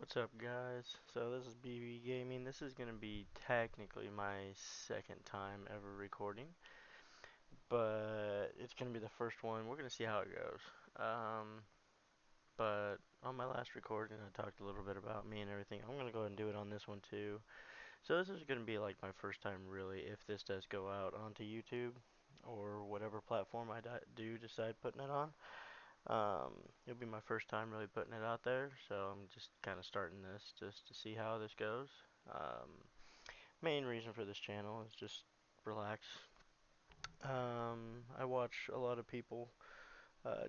What's up, guys? So this is BB Gaming. This is gonna be technically my second time ever recording, but it's gonna be the first one. We're gonna see how it goes. But on my last recording, I talked a little bit about me and everything. I'm gonna go ahead and do it on this one too. So this is gonna be like my first time really, if this does go out onto YouTube or whatever platform I do decide putting it on. Um, it'll be my first time really putting it out there, so I'm just kind of starting this just to see how this goes. Main reason for this channel is just relax. I watch a lot of people,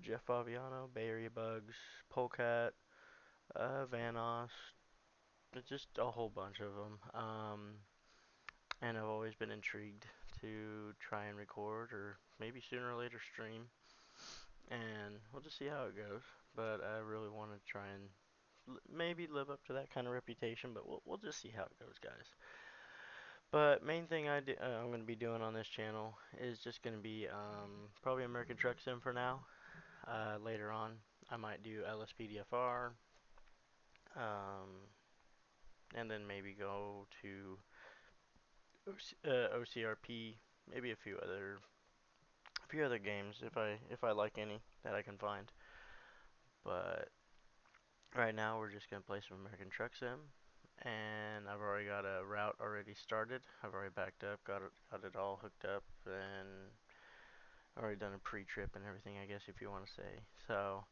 Jeff Faviano, Bay Area Bugs, Polecat, Vanos, just a whole bunch of them. And I've always been intrigued to try and record or maybe sooner or later stream, and we'll just see how it goes. But I really want to try and maybe live up to that kind of reputation, but we'll just see how it goes, guys. But main thing I'm going to be doing on this channel is just going to be probably American Truck Sim for now. Later on, I might do LSPDFR, um, and then maybe go to OCRP, maybe a few other games if I like any that I can find. But right now we're just gonna play some American Truck Sim, and I've already got a route already started. I've already backed up, got it all hooked up, and already done a pre-trip and everything, I guess if you want to say. So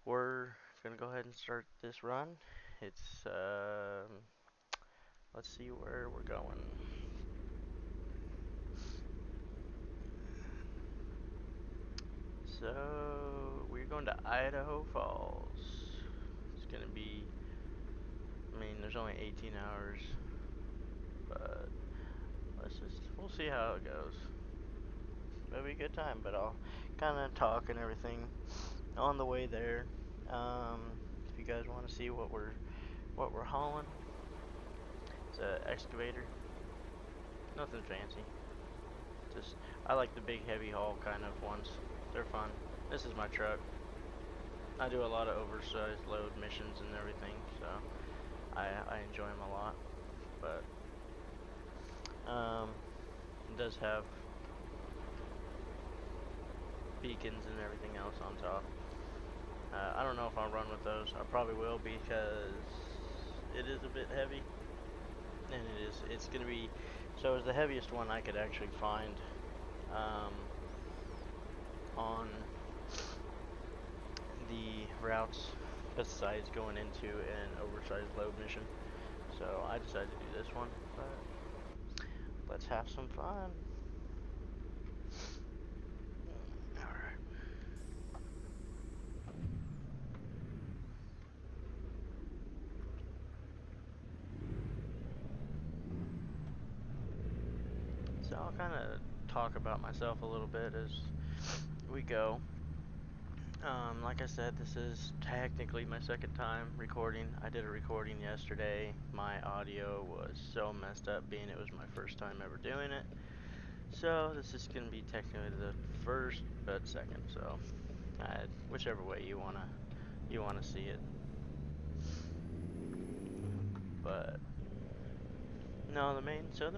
we're gonna go ahead and start this run. It's let's see where we're going. So we're going to Idaho Falls. It's gonna be, I mean, there's only 18 hours, but we'll see how it goes. It'll be a good time, but I'll kind of talk and everything on the way there. If you guys want to see what we're hauling, it's a excavator. Nothing fancy. Just I like the big heavy haul kind of ones. They're fun. This is my truck. I do a lot of oversized load missions and everything, so I enjoy them a lot. But it does have beacons and everything else on top. I don't know if I'll run with those. I probably will because it is a bit heavy, and it's gonna be, so it's the heaviest one I could actually find um, on the routes besides going into an oversized load mission. So I decided to do this one, but let's have some fun. Alright. So I'll kind of talk about myself a little bit as we go. Like I said, this is technically my second time recording. I did a recording yesterday. My audio was so messed up, being it was my first time ever doing it. So this is gonna be technically the first, but second. So whichever way you wanna see it. But no, the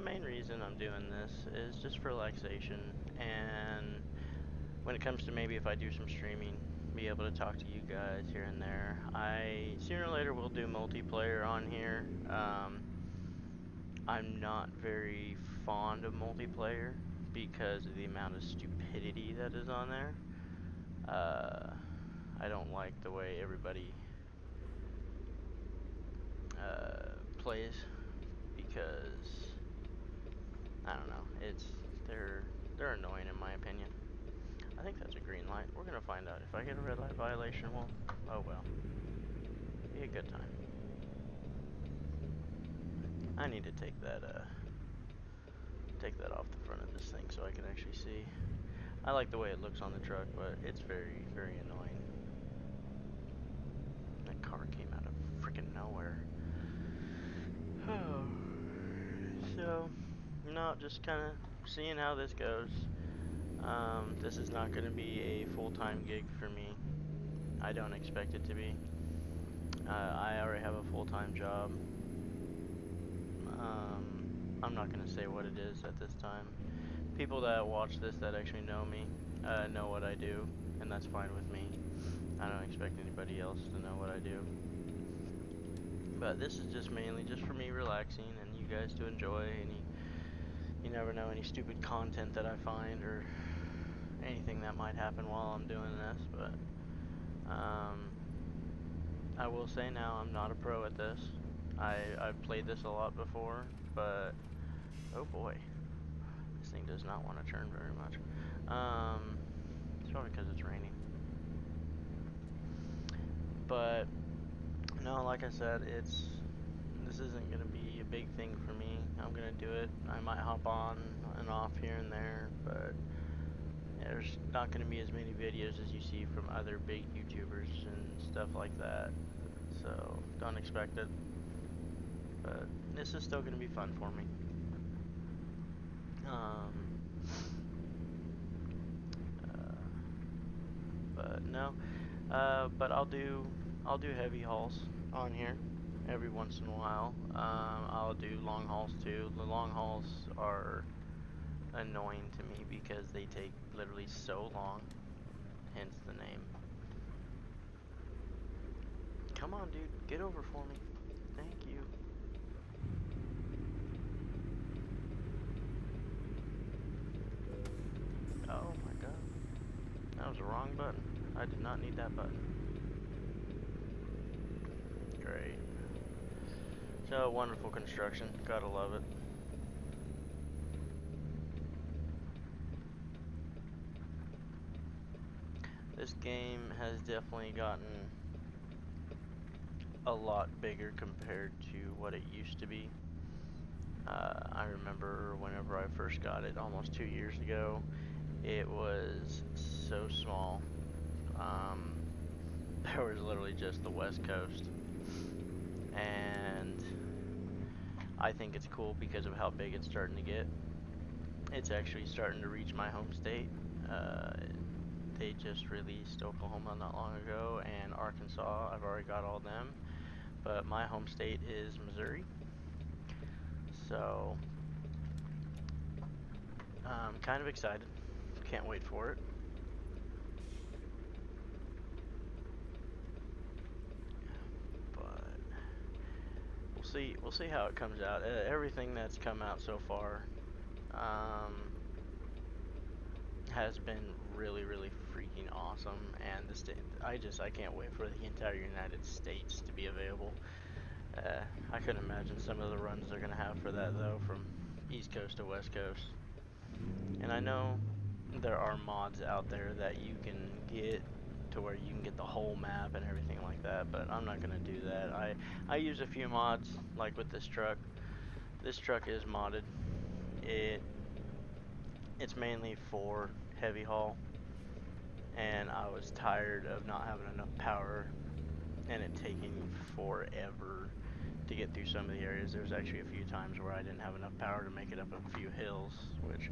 main reason I'm doing this is just for relaxation, and when it comes to maybe if I do some streaming, be able to talk to you guys here and there. I sooner or later will do multiplayer on here. I'm not very fond of multiplayer because of the amount of stupidity that is on there. I don't like the way everybody plays because I don't know. They're annoying in my opinion. I think that's a green light. We're gonna find out. If I get a red light violation, well, oh well. Be a good time. I need to take that off the front of this thing so I can actually see. I like the way it looks on the truck, but it's very, very annoying. That car came out of freaking nowhere. So, no, just kind of seeing how this goes. This is not going to be a full-time gig for me. I don't expect it to be. I already have a full-time job. I'm not gonna say what it is at this time. People that watch this that actually know me know what I do, and that's fine with me. I don't expect anybody else to know what I do. But this is just mainly just for me relaxing and you guys to enjoy any, you never know, any stupid content that I find or anything that might happen while I'm doing this. But I will say now I'm not a pro at this. I've played this a lot before, but oh boy, this thing does not want to turn very much. It's probably because it's raining. But no, like I said, this isn't gonna be a big thing for me. I'm gonna do it. I might hop on and off here and there, but there's not gonna be as many videos as you see from other big YouTubers and stuff like that. So don't expect it. But this is still gonna be fun for me. Um, but no. But I'll do heavy hauls on here every once in a while. I'll do long hauls too. The long hauls are annoying to me because they take literally so long, hence the name. Come on, dude, get over for me. Thank you. Oh my god. That was the wrong button. I did not need that button. Great. So, wonderful construction. Gotta love it. This game has definitely gotten a lot bigger compared to what it used to be. I remember whenever I first got it almost 2 years ago, it was so small. Um, there was literally just the West Coast. And I think it's cool because of how big it's starting to get. It's actually starting to reach my home state. Uh, they just released Oklahoma not long ago and Arkansas. I've already got all them. But my home state is Missouri. So I'm kind of excited. Can't wait for it. But we'll see how it comes out. Everything that's come out so far has been really freaking awesome, and I can't wait for the entire United States to be available. I couldn't imagine some of the runs they're gonna have for that though, from East Coast to West Coast. And I know there are mods out there that you can get to where you can get the whole map and everything like that, but I'm not gonna do that. I use a few mods, like with this truck. This truck is modded. It it's mainly for heavy haul, and I was tired of not having enough power and it taking forever to get through some of the areas. There's actually a few times where I didn't have enough power to make it up a few hills, which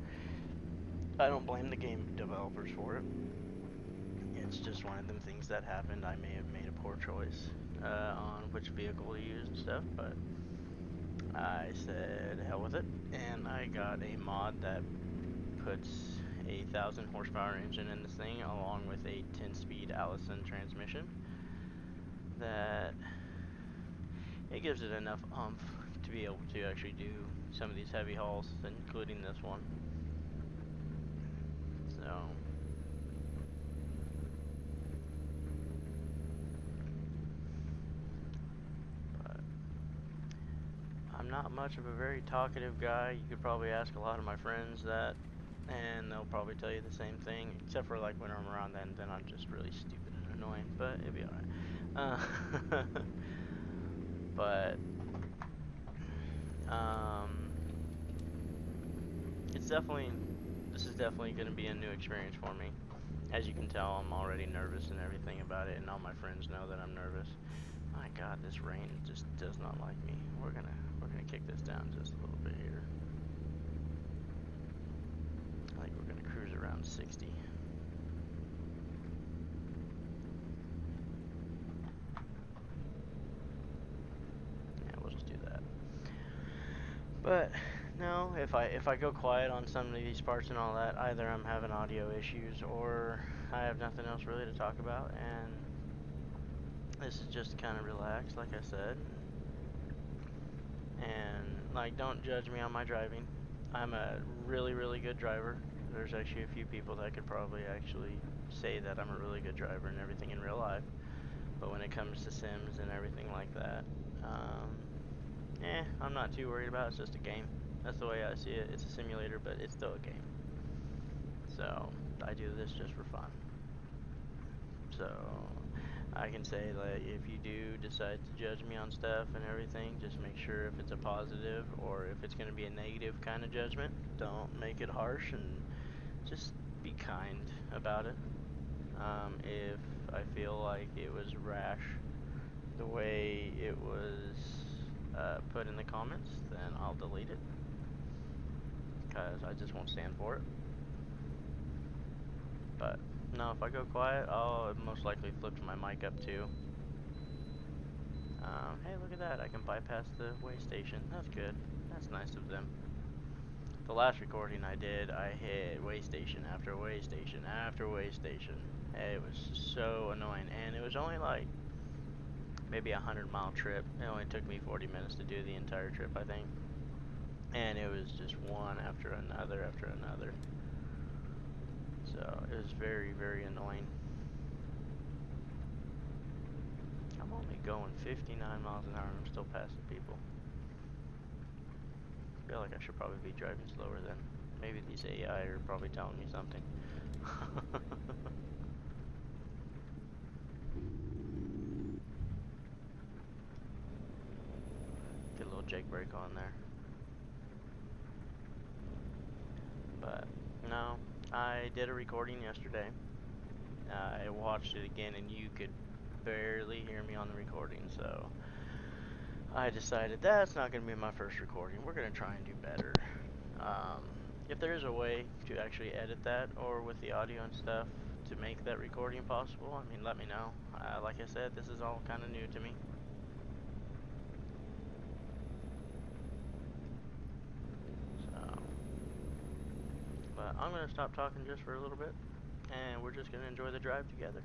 I don't blame the game developers for it. It's just one of them things that happened. I may have made a poor choice on which vehicle to use and stuff, but I said hell with it, and I got a mod that puts a 1,000 horsepower engine in this thing along with a 10-speed Allison transmission that it gives it enough oomph to be able to actually do some of these heavy hauls, including this one. So but I'm not much of a very talkative guy. You could probably ask a lot of my friends that, and they'll probably tell you the same thing, except for like when I'm around them, then I'm just really stupid and annoying, but it'll be alright. But um, this is definitely going to be a new experience for me. As you can tell, I'm already nervous and everything about it, and all my friends know that I'm nervous. My God, this rain just does not like me. We're gonna kick this down just a little bit here. I think we're gonna cruise around 60. But no, if I go quiet on some of these parts and all that, either I'm having audio issues or I have nothing else really to talk about, and this is just kind of relaxed, like I said, and like don't judge me on my driving. I'm a really really good driver. There's actually a few people that could probably actually say that I'm a really good driver and everything in real life, but when it comes to Sims and everything like that, I'm not too worried about it. It's just a game. That's the way I see it. It's a simulator, but it's still a game. So I do this just for fun. So I can say that if you do decide to judge me on stuff and everything, just make sure if it's a positive or if it's going to be a negative kind of judgment, don't make it harsh and just be kind about it. If I feel like it was rash the way it was put in the comments, then I'll delete it because I just won't stand for it. But no, if I go quiet, I'll most likely flip my mic up too. Hey, look at that. I can bypass the way station. That's good. That's nice of them. The last recording I did, I hit way station after way station after way station. It was so annoying. And it was only like maybe a 100-mile trip. It only took me 40 minutes to do the entire trip, I think. And it was just one after another after another. So it was very, very annoying. I'm only going 59 miles an hour and I'm still passing people. I feel like I should probably be driving slower then. Maybe these AI are probably telling me something. Get a little jake brake on there. But no, I did a recording yesterday. I watched it again and you could barely hear me on the recording, so I decided that's not going to be my first recording. We're going to try and do better. If there is a way to actually edit that or with the audio and stuff to make that recording possible, I mean, let me know. Like I said, this is all kind of new to me. So, but I'm going to stop talking just for a little bit and we're just going to enjoy the drive together.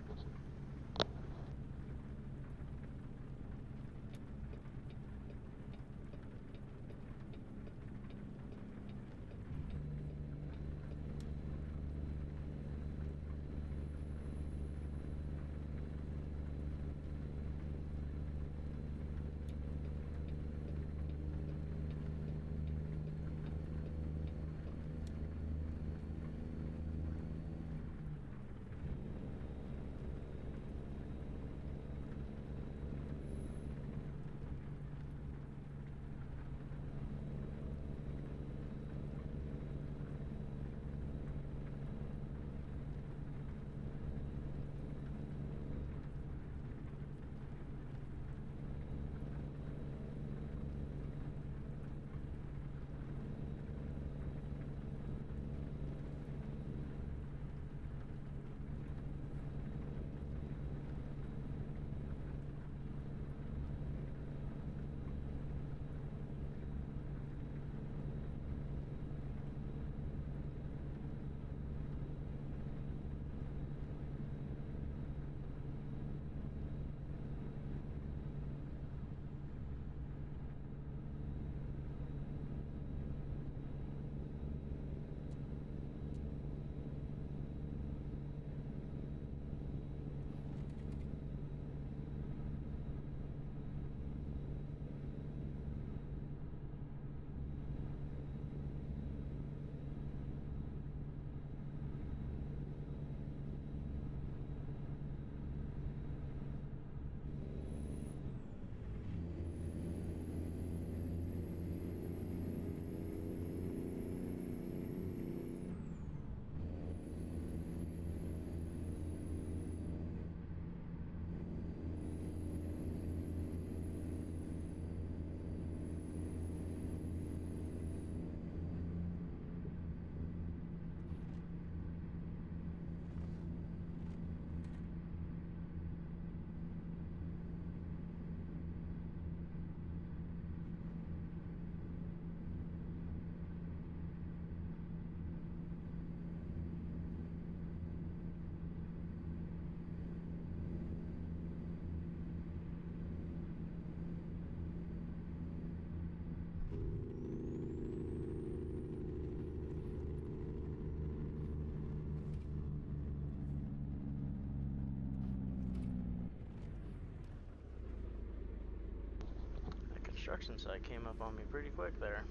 construction site came up on me pretty quick there.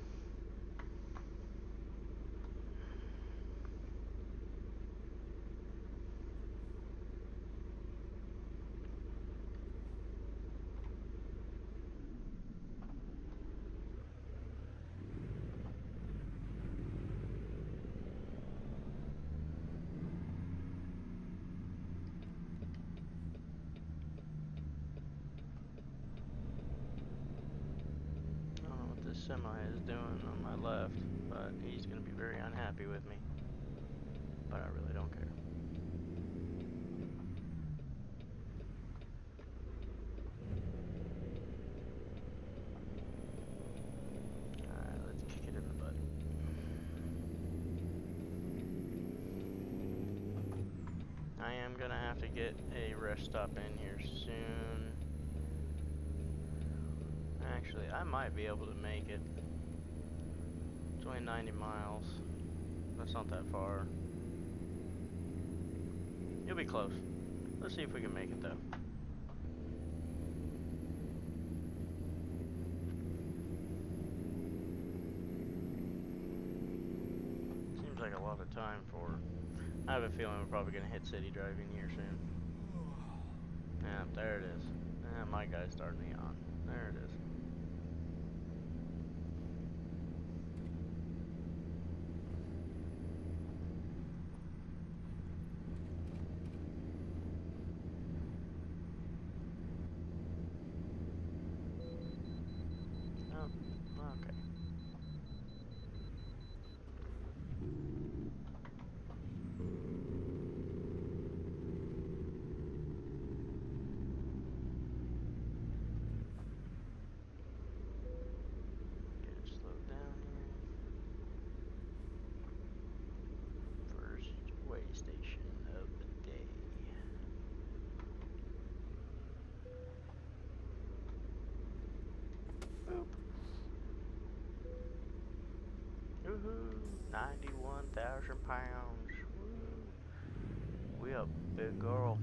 I don't know what this semi is doing on my left, but he's going to be very unhappy with me. But I really don't care. Alright, let's kick it in the butt. I am going to have to get a rest stop in here soon. Actually, I might be able to make it. It's only 90 miles. That's not that far. You'll be close. Let's see if we can make it though. Seems like a lot of time for... I have a feeling we're probably going to hit city driving here soon. Yeah, there it is. Yeah, my guy's starting me on. There it is. Oh, okay. Get it slowed down here. First way station of the day. Boop. Woohoo! 91,000 pounds. Woo! We a big girl.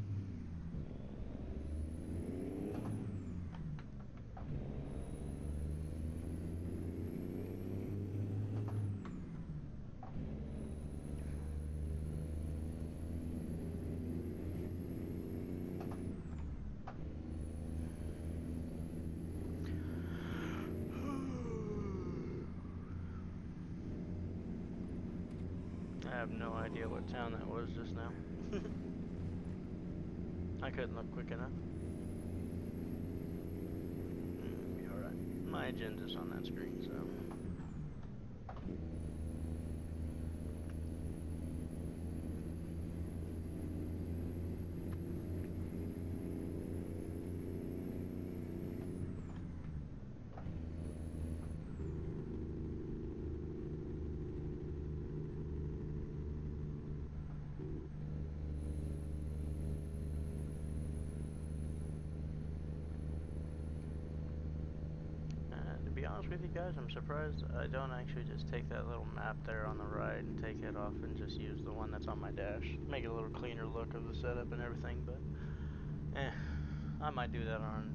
I have no idea what town that was just now. I couldn't look quick enough. Be alright. My agenda's on that screen, so. To be honest with you guys, I'm surprised I don't actually just take that little map there on the right and take it off and just use the one that's on my dash. Make it a little cleaner look of the setup and everything, but I might do that on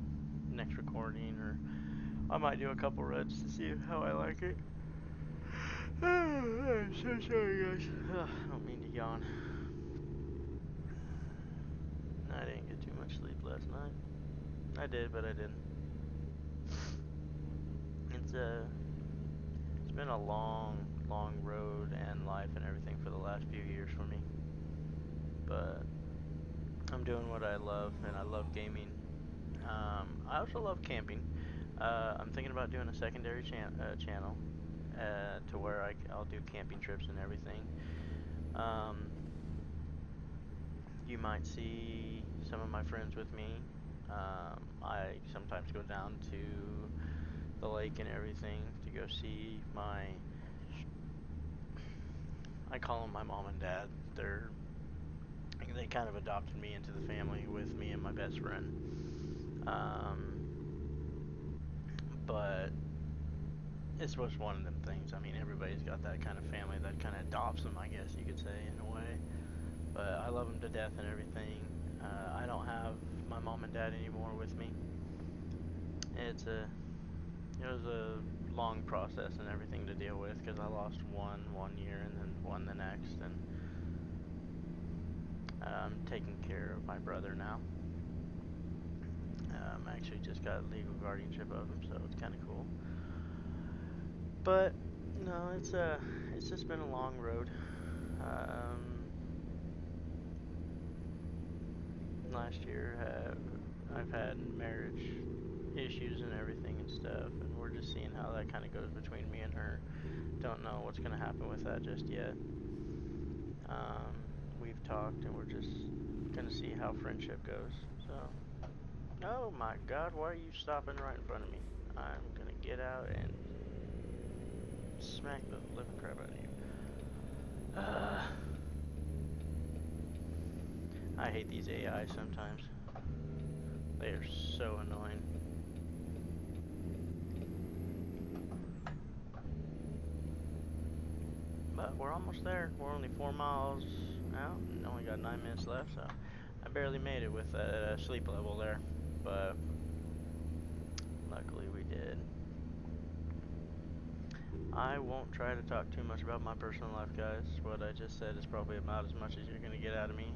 next recording, or I might do a couple runs to see how I like it. I'm so sorry guys. I don't mean to yawn. I didn't get too much sleep last night. I did, but I didn't. It's been a long, long road and life and everything for the last few years for me. But I'm doing what I love, and I love gaming. I also love camping. I'm thinking about doing a secondary channel to where I'll do camping trips and everything. You might see some of my friends with me. I sometimes go down to the lake and everything to go see I call them my mom and dad. They kind of adopted me into the family with me and my best friend. But it's just one of them things. I mean, everybody's got that kind of family that kind of adopts them, I guess you could say, in a way. But I love them to death and everything. I don't have my mom and dad anymore with me. It's It was a long process and everything to deal with because I lost one year and then one the next, and I'm taking care of my brother now. I actually just got legal guardianship of him, so it's kind of cool. But no, it's just been a long road. Last year, I've had marriage issues and everything and stuff, and we're just seeing how that kind of goes between me and her. Don't know what's gonna happen with that just yet. We've talked, and we're just gonna see how friendship goes. So, oh my God, why are you stopping right in front of me? I'm gonna get out and smack the living crap out of you. I hate these AIs sometimes. They are so annoying. But we're almost there. We're only 4 miles out and only got 9 minutes left, so I barely made it with that sleep level there. But luckily we did. I won't try to talk too much about my personal life, guys. What I just said is probably about as much as you're going to get out of me.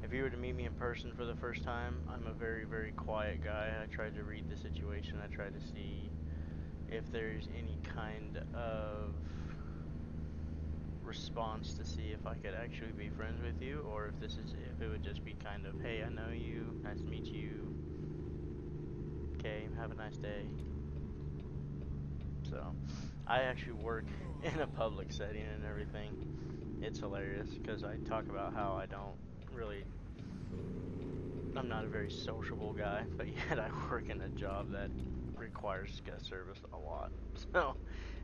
If you were to meet me in person for the first time, I'm a very, very quiet guy. I tried to read the situation. I tried to see if there's any kind of response to see if I could actually be friends with you, or if it would just be kind of, hey, I know you, nice to meet you, okay, have a nice day. So, I actually work in a public setting and everything. It's hilarious because I talk about how I'm not a very sociable guy, but yet I work in a job that requires guest service a lot. So,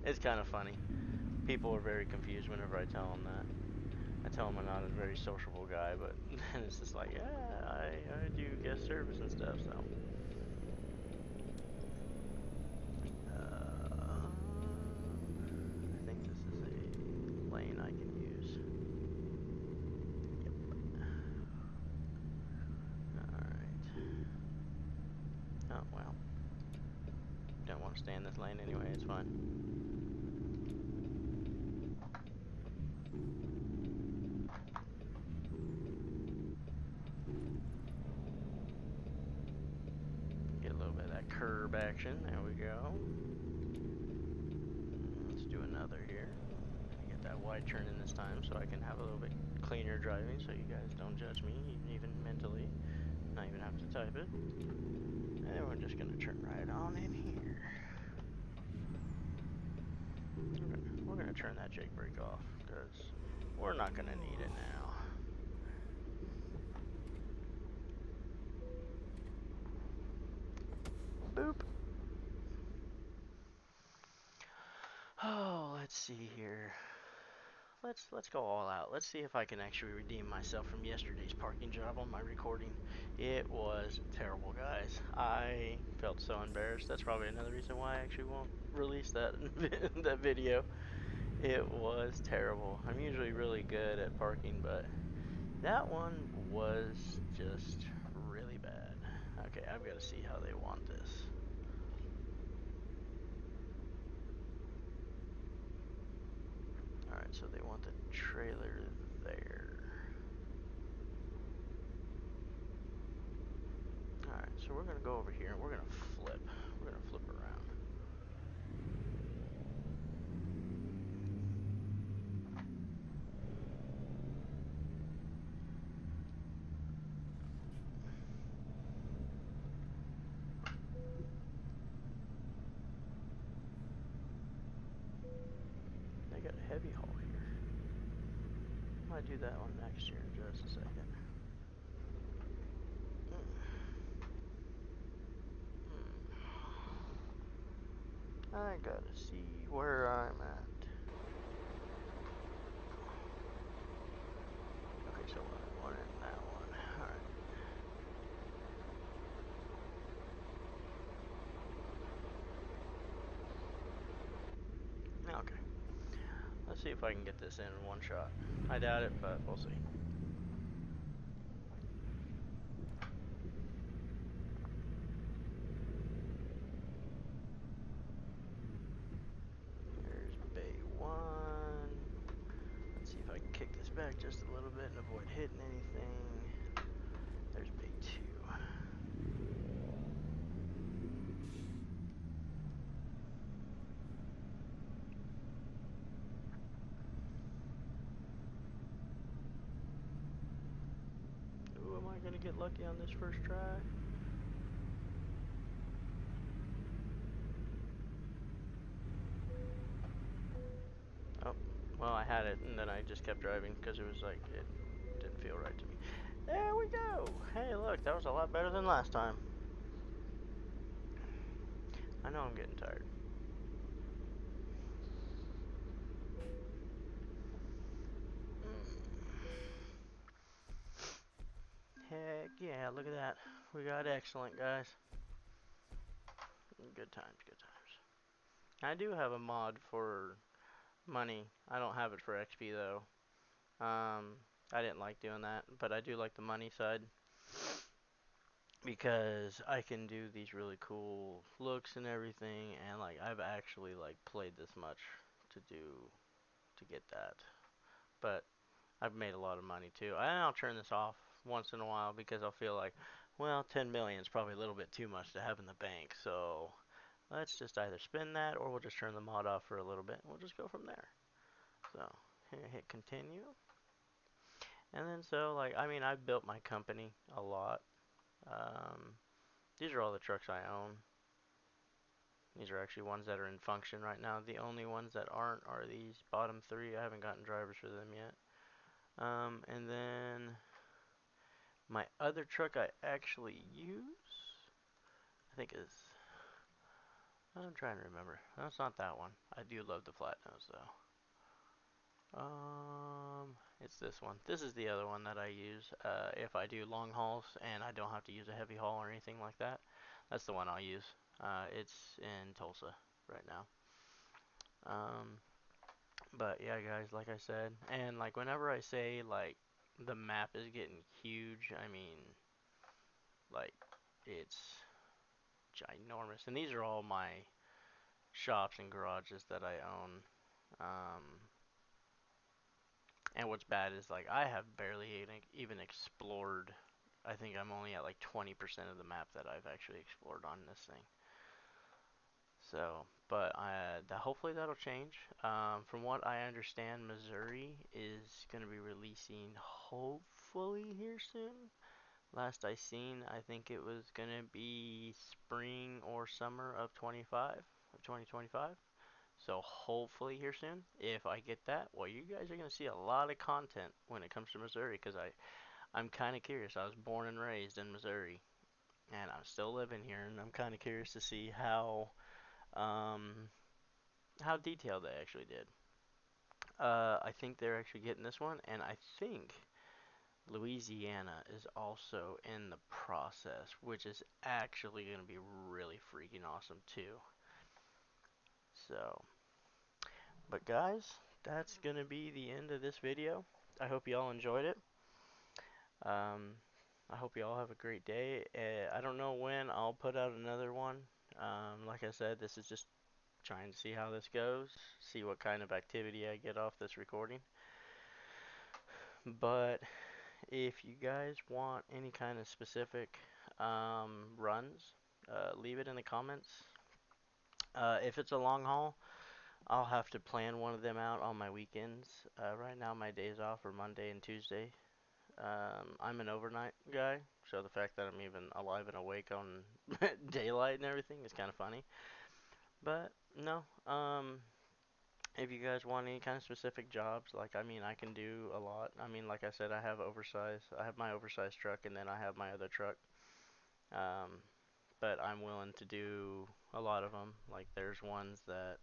it's kind of funny. People are very confused whenever I tell them that. I tell them I'm not a very sociable guy, but then it's just like, yeah, I do guest service and stuff, so. I think this is a lane I can use. Yep. Alright. Oh, well. Don't want to stay in this lane anyway, it's fine. Get a little bit of that curb action, there we go. Let's do another here. I'm gonna get that wide turn in this time so I can have a little bit cleaner driving so you guys don't judge me, even mentally. Not even have to type it. And we're just gonna turn right on in here. We're gonna turn that Jake brake off because we're not gonna need it now. Boop. Oh, let's see here. Let's go all out. Let's see if I can actually redeem myself from yesterday's parking job on my recording. It was terrible, guys. I felt so embarrassed. That's probably another reason why I actually won't release that that video. It was terrible. I'm usually really good at parking, but that one was just really bad. Okay, I've got to see how they want this. Alright, so they want the trailer there. Alright, so we're going to go over here and we're going to flip. We're going to flip around. They got a heavy haul here. Might do that one next year in just a second. I gotta see where I'm at. Okay, so one in that one. Alright. Okay. Let's see if I can get this in one shot. I doubt it, but we'll see. get lucky on this first try. Oh, well, I had it, and then I just kept driving because it was like, it didn't feel right to me. There we go. Hey, look, that was a lot better than last time. I know I'm getting tired. Heck yeah, look at that. We got excellent, guys. Good times, good times. I do have a mod for money. I don't have it for XP though. I didn't like doing that, but I do like the money side because I can do these really cool looks and everything, and like I've actually like played this much to do to get that. But I've made a lot of money too. And I'll turn this off once in a while because I'll feel like, well, 10 million is probably a little bit too much to have in the bank. So let's just either spend that or we'll just turn the mod off for a little bit and we'll just go from there. So here, hit continue. And then so like, I mean, I've built my company a lot. Um, these are all the trucks I own. These are actually ones that are in function right now. The only ones that aren't are these bottom three. I haven't gotten drivers for them yet. And then my other truck I actually use, I think is, I'm trying to remember. No, it's not that one. I do love the flat nose though. It's this one. This is the other one that I use if I do long hauls and I don't have to use a heavy haul or anything like that. That's the one I'll use. It's in Tulsa right now. Um, but yeah, guys, like I said, and like whenever I say like the map is getting huge, I mean like it's ginormous. And these are all my shops and garages that I own. Um, and what's bad is like I have barely even explored. I think I'm only at like 20% of the map that I've actually explored on this thing. So, but hopefully that'll change. From what I understand, Missouri is going to be releasing hopefully here soon. Last I seen, I think it was going to be spring or summer of 2025. So hopefully here soon. If I get that, well, you guys are going to see a lot of content when it comes to Missouri because I'm kind of curious. I was born and raised in Missouri, and I'm still living here, and I'm kind of curious to see um, how detailed they actually did. I think they're actually getting this one, and I think Louisiana is also in the process, which is actually going to be really freaking awesome too. So, but guys, that's going to be the end of this video. I hope you all enjoyed it. Um, I hope you all have a great day. I don't know when I'll put out another one. Like I said, this is just trying to see how this goes, see what kind of activity I get off this recording. But if you guys want any kind of specific runs, leave it in the comments. If it's a long haul, I'll have to plan one of them out on my weekends. Right now, my days off are Monday and Tuesday. I'm an overnight guy, so the fact that I'm even alive and awake on daylight and everything is kind of funny. But no, if you guys want any kind of specific jobs, like I mean, I can do a lot. I mean, like I said, I have my oversized truck, and then I have my other truck. Um, but I'm willing to do a lot of them. Like there's ones that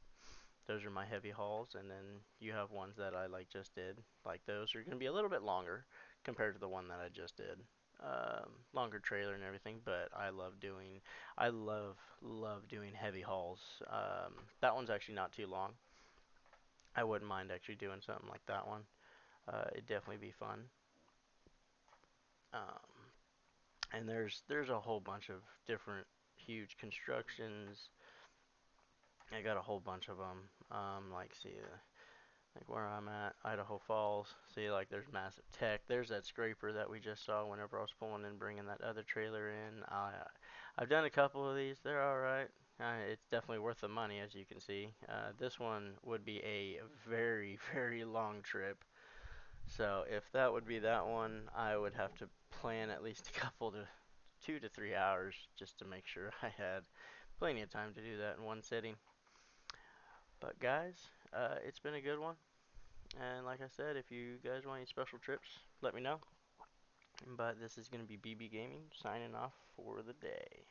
those are my heavy hauls, and then you have ones that I like just did. Like those are gonna be a little bit longer compared to the one that I just did. Longer trailer and everything, but I love doing heavy hauls. That one's actually not too long. I wouldn't mind actually doing something like that one. It'd definitely be fun. Um, and there's a whole bunch of different huge constructions. I got a whole bunch of them. Like see, like where I'm at, Idaho Falls. See, like there's massive tech. There's that scraper that we just saw whenever I was pulling and bringing that other trailer in. I've done a couple of these. They're all right. It's definitely worth the money, as you can see. This one would be a very, very long trip. So if that would be that one, I would have to plan at least a couple to 2 to 3 hours just to make sure I had plenty of time to do that in one sitting. But guys, it's been a good one. And like I said, if you guys want any special trips, let me know. But this is going to be BB Gaming signing off for the day.